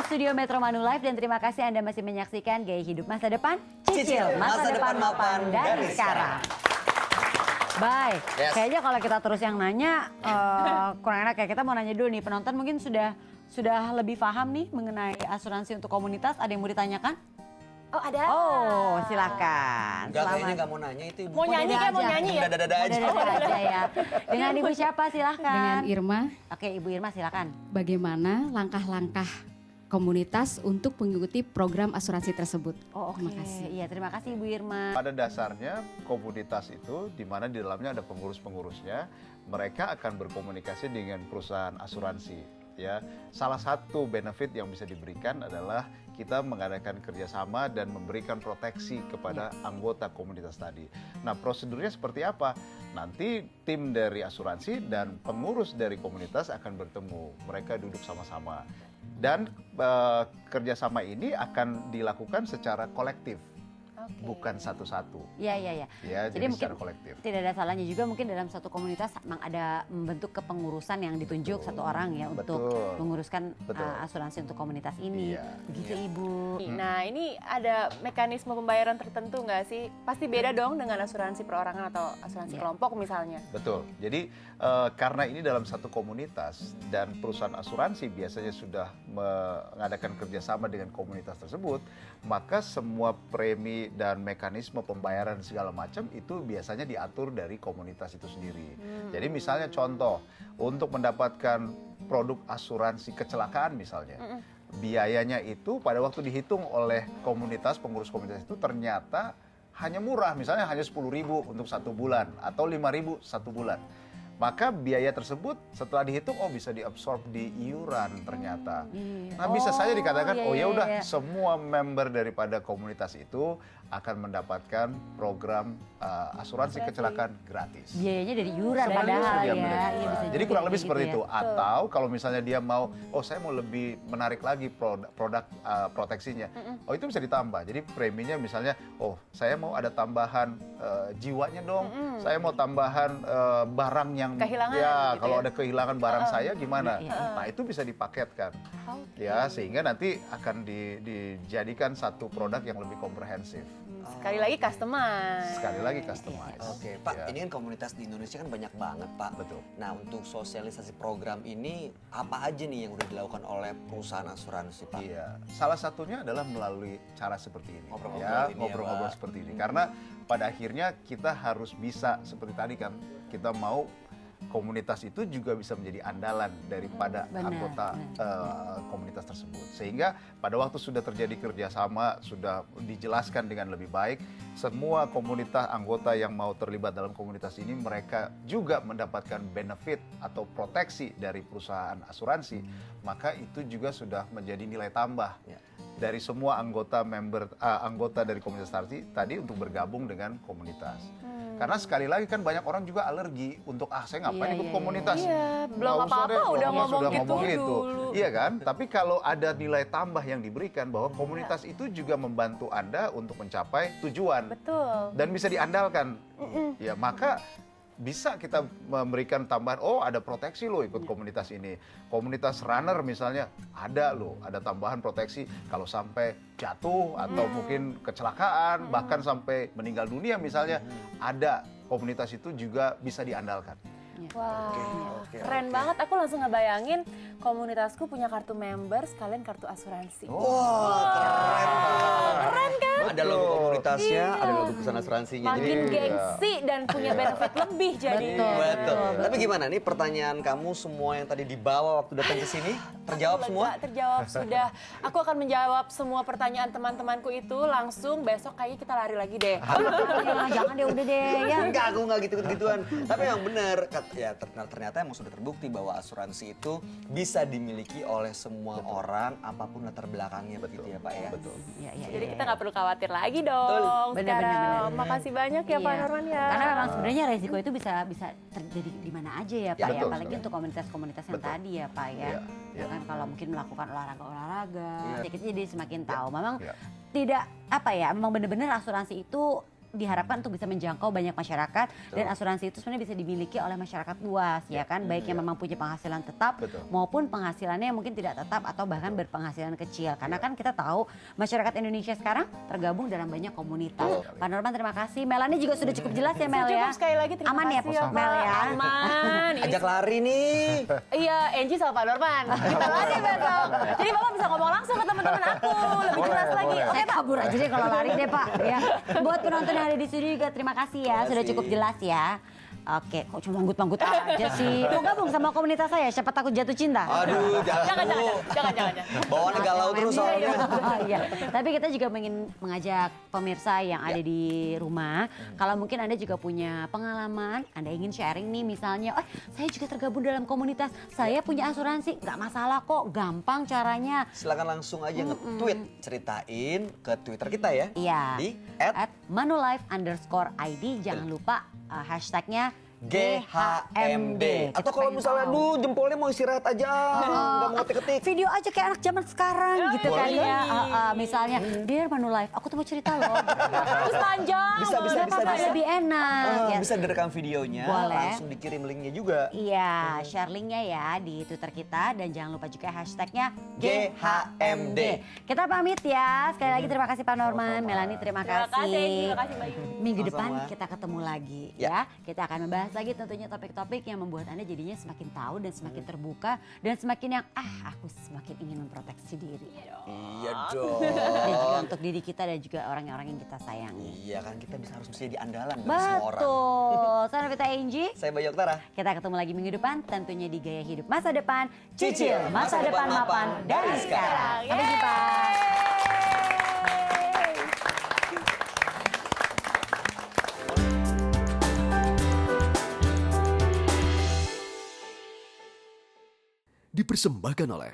studio Metro Manula Live dan terima kasih Anda masih menyaksikan Gaya Hidup Masa Depan. Cicil masa depan mapan dari sekarang. Baik, kayaknya kalau kita terus yang nanya kurang enak ya. Kita mau nanya dulu nih, penonton mungkin sudah lebih paham nih mengenai asuransi untuk komunitas. Ada yang mau ditanyakan? Oh ada. Oh silakan. Enggak, kayaknya nggak mau nanya itu Ibu. Mau nyanyi kayak mau nyanyi ya? Dada-dada aja. Dada-dada ya. Dengan Ibu siapa silahkan? Dengan Irma. Oke Ibu Irma silakan. Bagaimana langkah-langkah komunitas untuk mengikuti program asuransi tersebut? Oh oke. Terima kasih. Iya terima kasih Ibu Irma. Pada dasarnya komunitas itu di mana di dalamnya ada pengurus-pengurusnya, mereka akan berkomunikasi dengan perusahaan asuransi. Ya, salah satu benefit yang bisa diberikan adalah kita mengadakan kerjasama dan memberikan proteksi kepada anggota komunitas tadi. Nah, prosedurnya seperti apa? Nanti tim dari asuransi dan pengurus dari komunitas akan bertemu. Mereka duduk sama-sama. Dan kerjasama ini akan dilakukan secara kolektif. Bukan satu-satu. Iya. Ya, jadi secara kolektif. Tidak ada salahnya juga mungkin dalam satu komunitas memang ada membentuk kepengurusan yang ditunjuk satu orang ya untuk menguruskan asuransi untuk komunitas ini. Iya. Begitu Ibu. Nah ini ada mekanisme pembayaran tertentu nggak sih? Pasti beda dong dengan asuransi perorangan atau asuransi kelompok misalnya. Betul. Jadi karena ini dalam satu komunitas dan perusahaan asuransi biasanya sudah mengadakan kerjasama dengan komunitas tersebut, maka semua premi dan mekanisme pembayaran segala macam itu biasanya diatur dari komunitas itu sendiri. Jadi misalnya contoh, untuk mendapatkan produk asuransi kecelakaan misalnya, biayanya itu pada waktu dihitung oleh komunitas, pengurus komunitas itu ternyata hanya murah, misalnya hanya 10.000 untuk 1 bulan atau 5.000 1 bulan. Maka biaya tersebut setelah dihitung bisa diabsorb di iuran ternyata. Nah bisa saja dikatakan ya udah semua member daripada komunitas itu akan mendapatkan program asuransi kecelakaan gratis. Biayanya dari iuran padahal ya. Jadi kurang lebih seperti itu. Atau kalau misalnya dia mau, saya mau lebih menarik lagi produk proteksinya. Itu bisa ditambah. Jadi preminya misalnya, saya mau ada tambahan jiwanya dong. Saya mau tambahan barang yang kehilangan ya gitu kalau ya? ada kehilangan barang saya gimana? Nah itu bisa dipaketkan. Ya sehingga nanti akan dijadikan satu produk yang lebih komprehensif. Sekali lagi customize. Sekali lagi customize. Oke, Pak, ini kan komunitas di Indonesia kan banyak banget, Pak. Betul. Nah, untuk sosialisasi program ini apa aja nih yang udah dilakukan oleh perusahaan asuransi, Pak? Iya, salah satunya adalah melalui cara seperti ini. Ngobrol-ngobrol Ngobrol-ngobrol seperti ini. Karena pada akhirnya kita harus bisa seperti tadi kan, kita mau komunitas itu juga bisa menjadi andalan daripada anggota komunitas tersebut. Sehingga pada waktu sudah terjadi kerjasama, sudah dijelaskan dengan lebih baik, semua komunitas anggota yang mau terlibat dalam komunitas ini, mereka juga mendapatkan benefit atau proteksi dari perusahaan asuransi, maka itu juga sudah menjadi nilai tambah dari semua anggota dari komunitas tadi untuk bergabung dengan komunitas. Karena sekali lagi kan banyak orang juga alergi untuk saya ngapain ikut komunitas. Belum apa-apa udah ngomong gitu. Iya kan? Tapi kalau ada nilai tambah yang diberikan bahwa komunitas itu juga membantu Anda untuk mencapai tujuan. Betul. Dan bisa diandalkan. Ya, maka bisa kita memberikan tambahan, ada proteksi loh ikut komunitas ini. Komunitas runner misalnya, ada tambahan proteksi kalau sampai jatuh atau mungkin kecelakaan, bahkan sampai meninggal dunia misalnya, ada komunitas itu juga bisa diandalkan. Wah, keren banget. Aku langsung ngebayangin komunitasku punya kartu member sekalian kartu asuransi. Keren kan? Ada logo komunitasnya, ada logo perusahaan asuransinya. Makin gengsi dan punya benefit lebih jadi. Betul. Tapi gimana nih pertanyaan kamu semua yang tadi dibawa waktu datang ke sini? Terjawab semua? Terjawab sudah. Aku akan menjawab semua pertanyaan teman-temanku itu langsung besok kayaknya kita lari lagi deh. Jangan deh udah deh ya. Enggak, aku enggak gitu-gituan. Tapi yang benar, ya ternyata emang sudah terbukti bahwa asuransi itu bisa dimiliki oleh semua orang apapun latar belakangnya begitu ya Pak ya. Betul. Jadi kita nggak perlu khawatir lagi dong. Benar. Makasih banyak ya Pak Norman ya. Karena memang sebenarnya resiko itu bisa terjadi di mana aja ya Pak ya. Betul, Apalagi untuk komunitas-komunitas yang tadi ya Pak ya. Ya kan kalau mungkin melakukan olahraga-olahraga, sedikit jadi semakin tahu. Memang tidak memang benar-benar asuransi itu diharapkan untuk bisa menjangkau banyak masyarakat dan asuransi itu sebenarnya bisa dimiliki oleh masyarakat luas ya kan, baik yang memang punya penghasilan tetap maupun penghasilannya yang mungkin tidak tetap atau bahkan berpenghasilan kecil. Karena kan kita tahu masyarakat Indonesia sekarang tergabung dalam banyak komunitas. Pak Norman terima kasih. Melani juga sudah cukup jelas ya Mel ya. Cukup sekali lagi terima Aman kasih ya Mel ya. Aman. Ini Ajak lari nih. Iya, Angie sama Pak Norman. Kita lari besok. Jadi Bapak bisa ngomong langsung ke teman-teman aku, lebih jelas Boleh, lagi. boleh. Oke Saya Pak. kabur aja deh kalau lari deh Pak ya. Buat penonton yang ada di studio juga terima kasih ya, sudah cukup jelas ya. Oke, kok cuma manggut-manggut aja sih. Mau gabung sama komunitas saya, siapa takut jatuh cinta? Aduh, Jangan. jangan. Bawaannya galau terus soalnya. Iya. Tapi kita juga ingin mengajak pemirsa yang ada di rumah, kalau mungkin Anda juga punya pengalaman, Anda ingin sharing nih misalnya, oh saya juga tergabung dalam komunitas, saya punya asuransi, nggak masalah kok, gampang caranya. Silakan langsung aja nge-tweet, ceritain ke Twitter kita ya. Iya. Di @manulife_id, jangan lupa hashtagnya GHMD. Atau kalau misalnya, jempolnya mau istirahat aja, nggak mau ketik-ketik. Video aja kayak anak zaman sekarang gitu kan boleh. ya. Misalnya, Dear Manulife, aku tuh mau cerita loh. Terus panjang. Bisa. Lebih enak. Ya. Bisa direkam videonya, Boleh. langsung dikirim linknya juga. Iya, share linknya ya di Twitter kita dan jangan lupa juga hashtagnya GHMD. Kita pamit ya. Sekali lagi terima kasih Pak Norman, Melani terima Terima kasih, kasih. terima kasih Mbak Yu. Minggu Sama-sama. depan kita ketemu lagi ya. Kita akan membahas lagi tentunya topik-topik yang membuat Anda jadinya semakin tahu dan semakin terbuka dan semakin yang aku semakin ingin memproteksi diri. Iya dong. Dan juga untuk diri kita dan juga orang-orang yang kita sayangi. Iya kan, kita harus jadi andalan dari semua orang. Betul. Saya Novita Angie. Saya Bayu Oktara. Kita ketemu lagi minggu depan tentunya di Gaya Hidup Masa Depan. Cicil masa depan mapan dari sekarang. Sampai jumpa. Dipersembahkan oleh